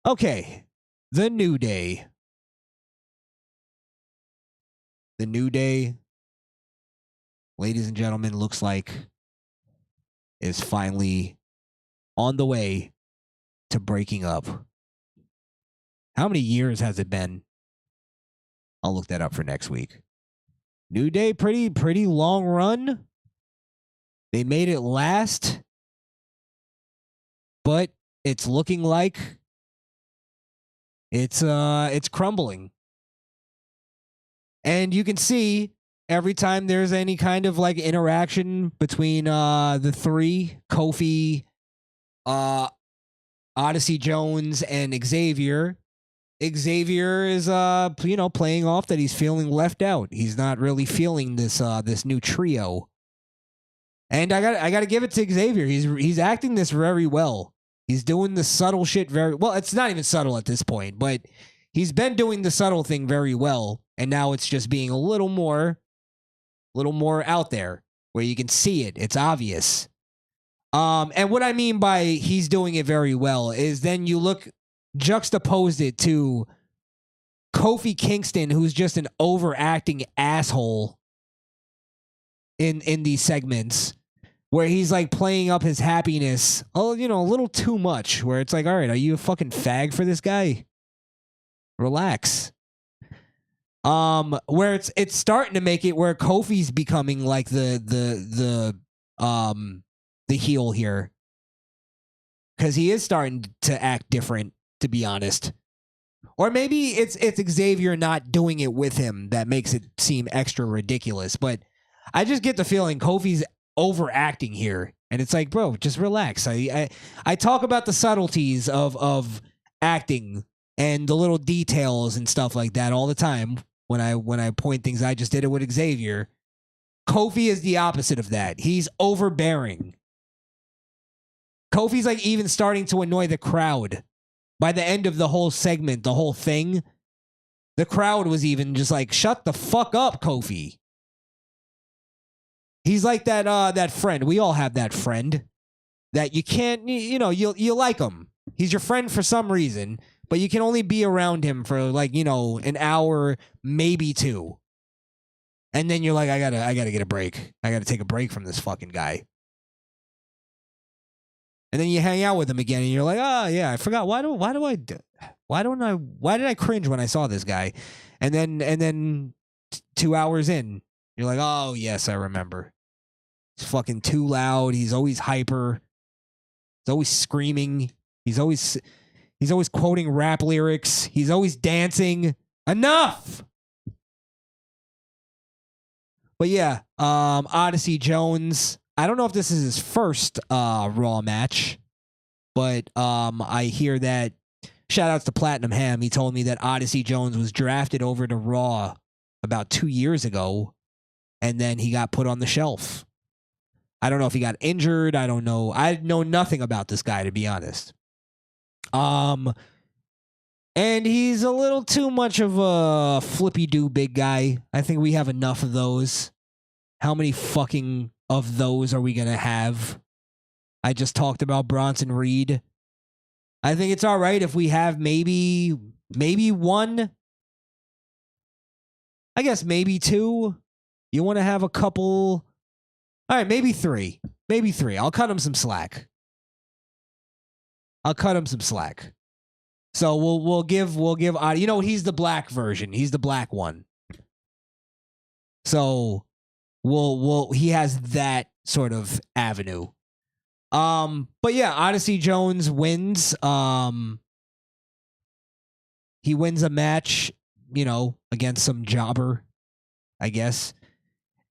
Okay. The New Day. The New Day, ladies and gentlemen, looks like is finally on the way to breaking up. How many years has it been? I'll look that up for next week. New Day, pretty long run. They made it last, but it's looking like it's crumbling. And you can see every time there's any kind of like interaction between the three, Kofi, Odyssey Jones, and Xavier. Xavier is playing off that he's feeling left out. He's not really feeling this new trio. And I got to give it to Xavier. He's acting this very well. He's doing the subtle shit very well. It's not even subtle at this point, but he's been doing the subtle thing very well, and now it's just being a little more out there where you can see it. It's obvious. And what I mean by he's doing it very well is then you juxtaposed it to Kofi Kingston, who's just an overacting asshole in these segments, where he's like playing up his happiness, a little too much, where it's like, all right, are you a fucking fag for this guy? Relax. Where it's starting to make it where Kofi's becoming like the heel here, because he is starting to act different, to be honest. Or maybe it's Xavier not doing it with him that makes it seem extra ridiculous. But I just get the feeling Kofi's overacting here, and it's like, bro, just relax. I talk about the subtleties of acting and the little details and stuff like that all the time when I point things. I just did it with Xavier. Kofi is the opposite of that. He's overbearing. Kofi's like even starting to annoy the crowd. By the end of the whole segment, the whole thing, the crowd was even just like, shut the fuck up, Kofi. He's like that friend. We all have that friend that you can't, you like him. He's your friend for some reason, but you can only be around him for like, an hour, maybe two. And then you're like, I gotta get a break. I gotta take a break from this fucking guy. And then you hang out with him again, and you're like, oh yeah, I forgot. Why did I cringe when I saw this guy? And then 2 hours in, you're like, oh yes, I remember. He's fucking too loud. He's always hyper. He's always screaming. He's always quoting rap lyrics. He's always dancing. Enough. But yeah, Odyssey Jones. I don't know if this is his first Raw match, but I hear that. Shout outs to Platinum Ham. He told me that Odyssey Jones was drafted over to Raw about 2 years ago, and then he got put on the shelf. I don't know if he got injured. I don't know. I know nothing about this guy, to be honest. And he's a little too much of a flippy-do big guy. I think we have enough of those. How many fucking of those are we going to have? I just talked about Bronson Reed. I think it's all right if we have maybe one. I guess maybe two. You want to have a couple. All right, maybe three. Maybe three. I'll cut him some slack. So we'll give he's the black version. He's the black one. So he has that sort of avenue. But yeah, Odyssey Jones wins. He wins a match, against some jobber, I guess.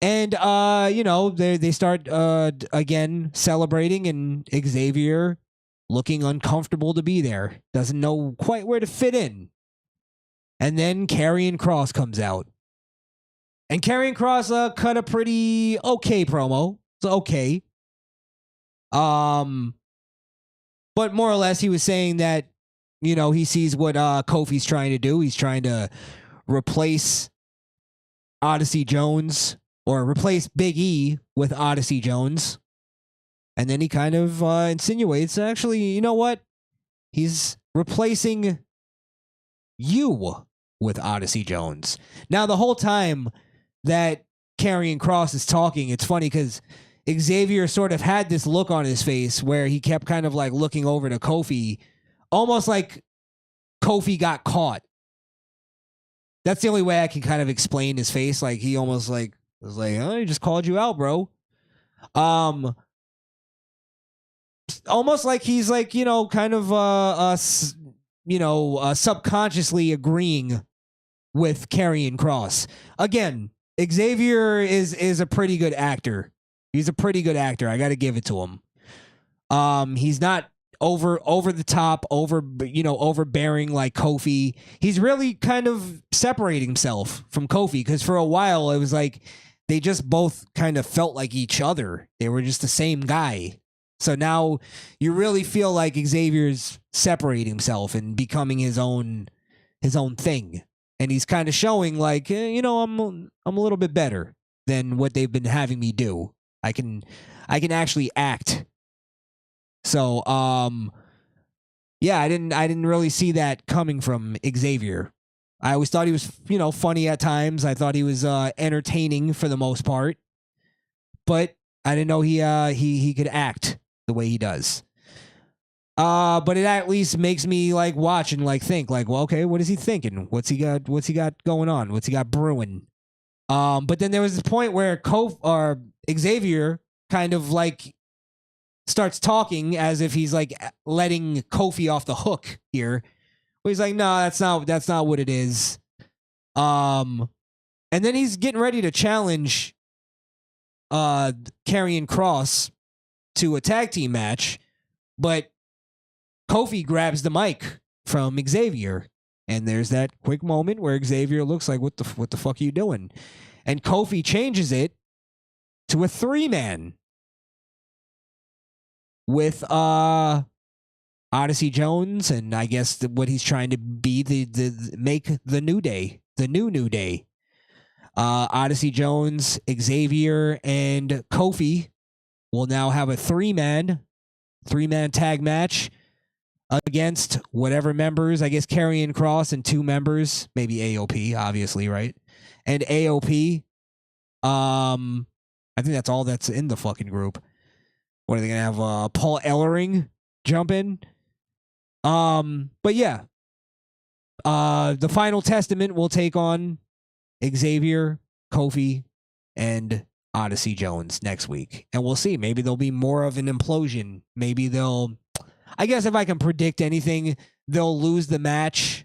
And they start again celebrating, and Xavier looking uncomfortable to be there. Doesn't know quite where to fit in. And then Karrion Kross comes out. And Karrion Kross cut a pretty okay promo. It's okay. But more or less he was saying that, he sees what Kofi's trying to do. He's trying to replace Odyssey Jones, or replace Big E with Odyssey Jones. And then he kind of insinuates, actually, you know what? He's replacing you with Odyssey Jones. Now, the whole time that Karrion Kross is talking, it's funny because Xavier sort of had this look on his face where he kept kind of like looking over to Kofi, almost like Kofi got caught. That's the only way I can kind of explain his face. Like he almost like was like, "Oh, he just called you out, bro." Almost like he's like, you know, kind of subconsciously agreeing with Karrion Kross. Again, Xavier is a pretty good actor. He's a pretty good actor. I got to give it to him. He's not over the top, overbearing like Kofi. He's really kind of separating himself from Kofi because for a while it was like they just both kind of felt like each other. They were just the same guy. So now you really feel like Xavier's separating himself and becoming his own thing. And he's kind of showing like, I'm a little bit better than what they've been having me do. I can actually act. So, yeah, I didn't really see that coming from Xavier. I always thought he was, funny at times. I thought he was entertaining for the most part, but I didn't know he could act the way he does. But it at least makes me like watch and like think like, well, okay, what is he thinking? What's he got going on? What's he got brewing? But then there was this point where Xavier kind of like starts talking as if he's like letting Kofi off the hook here. Where he's like, no, that's not what it is. And then he's getting ready to challenge Karrion Kross to a tag team match, but Kofi grabs the mic from Xavier, and there's that quick moment where Xavier looks like, what the fuck are you doing? And Kofi changes it to a 3-man with Odyssey Jones, and I guess what he's trying to be make the New Day, the New Day. Odyssey Jones, Xavier, and Kofi will now have a 3-man tag match against whatever members. I guess Karrion Kross and 2 members, maybe AOP, obviously, right? And AOP. I think that's all that's in the fucking group. What are they gonna have? Paul Ellering jump in. But yeah. The Final Testament will take on Xavier, Kofi, and Odyssey Jones next week. And we'll see. Maybe there'll be more of an implosion. Maybe I guess if I can predict anything, they'll lose the match,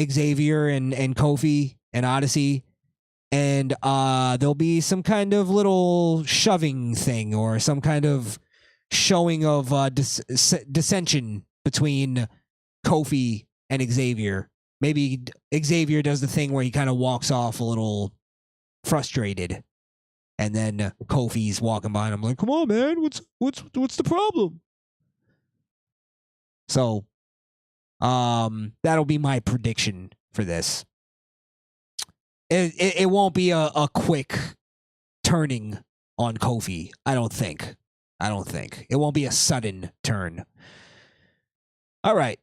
Xavier and Kofi and Odyssey. And there'll be some kind of little shoving thing or some kind of showing of dissension between Kofi and Xavier. Maybe Xavier does the thing where he kind of walks off a little frustrated, and then Kofi's walking by, and I'm like, "Come on, man, what's the problem?" So, that'll be my prediction for this. It won't be a quick turning on Kofi. I don't think. It won't be a sudden turn. All right.